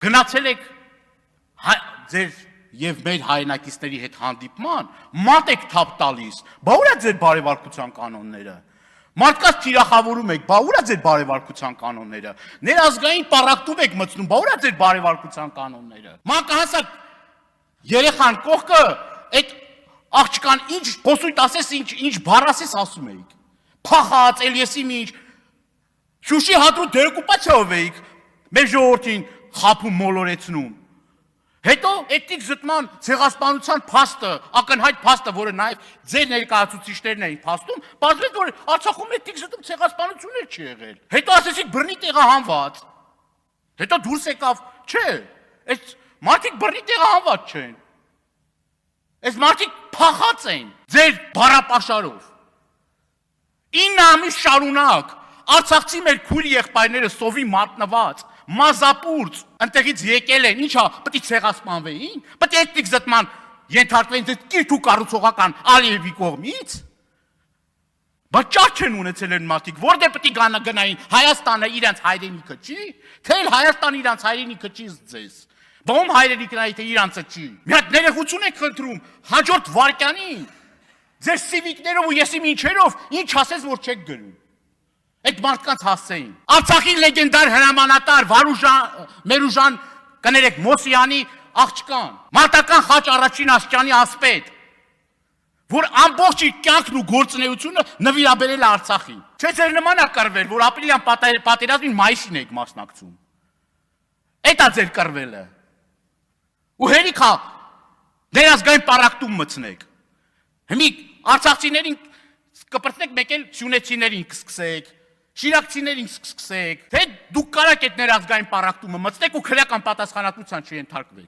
Գնացել եք ձեր եւ մեր հայրենակիցների հետ հանդիպման, մատ եք թափ տալիս, բա ուր է ձեր բարեվարկության կանոնները։ Մարդկանց թիրախավորում եք, բա ուր է ձեր բարեվարկության կանոնները։ Ներազգային պառակտում եք մտցնում, բա ուր է ձեր բարեվարկության կանոնները։ Մանկահասակ երեխան կողքը այդ աղջկան ինչ խոսույթ ասես, ինչ բառ ասես ասում էիք։ Փախած, Էլիեսի ինչ Շուշի հադրու դերոկուպացիայով էիք մեր ժողովրդին խափում մոլորեցնում։ Հետո էթնիկ զտման ցեղասպանության փաստը, ակնհայտ փաստը, որը նաև ձեր ներկայացուցիչներն էին փաստում, բացվեց, որ Արցախում էթնիկ զտում ցեղասպանություններ չի եղել։ Հետո ասեցիք բռնի տեղահանված։ Հետո դուրս եկավ, չէ, այս մարդիկ բռնի տեղահանված չեն։ Այս մարդիկ փախած են ձեր բառապաշարով։ 9 ամիս շարունակ Արցախցի մեր քույր եղբայրները սովի մատնված, մազապուրց, ընտեղից եկել են, ինչա, պետք է ցեղասպանվեին, պետք է էթնիկ զտման ենթարկվեին ձեր կիրթ ու կառուցողական Ալիևի կողմից։ Բայց ճար չեն ունեցել են մարդիկ, որտե պետք է գնային Հայաստանը իրենց հայրենիքը չի, թե էլ Հայաստանը իրենց հայրենիքը չի ձեզ։ Բոմ հայրենիքն այ թե իրանցը չի։ Մի հատ ներողություն եք խնդրում, հաջորդ վարքյանին ձեր սիվիկներով ու եսի ինչերով ինչ ասես որ չեք գրում։ Այդ մարդկանց հասցեին։ Արցախի լեգենդար հրամանատար Մերուժան կներեք Մոսյանի աղջկան, մարտական խաչ առաջին աստիճանի ասպետ, որ ամբողջ իր կյանքն ու գործունեությունը նվիրաբերել է Արցախին։ Չէ՞ ձեր նման ակրվել, որ ապրիլյան պատերազմին մայիսին եք մասնակցում։ Էդ է ձեր կռվելը։ Ու հերիքա ներազգային պառակտում մտցնեք։ Հիմի արցախցիներին կպրծնեք մեկ էլ սյունեցիներին կսկսեք, շիրակցիներին կսկսեք, թե դուք կարաք այդ ներազգային պառակտումը մտցնեք ու քրեական պատասխանատվության չենթարկվեք։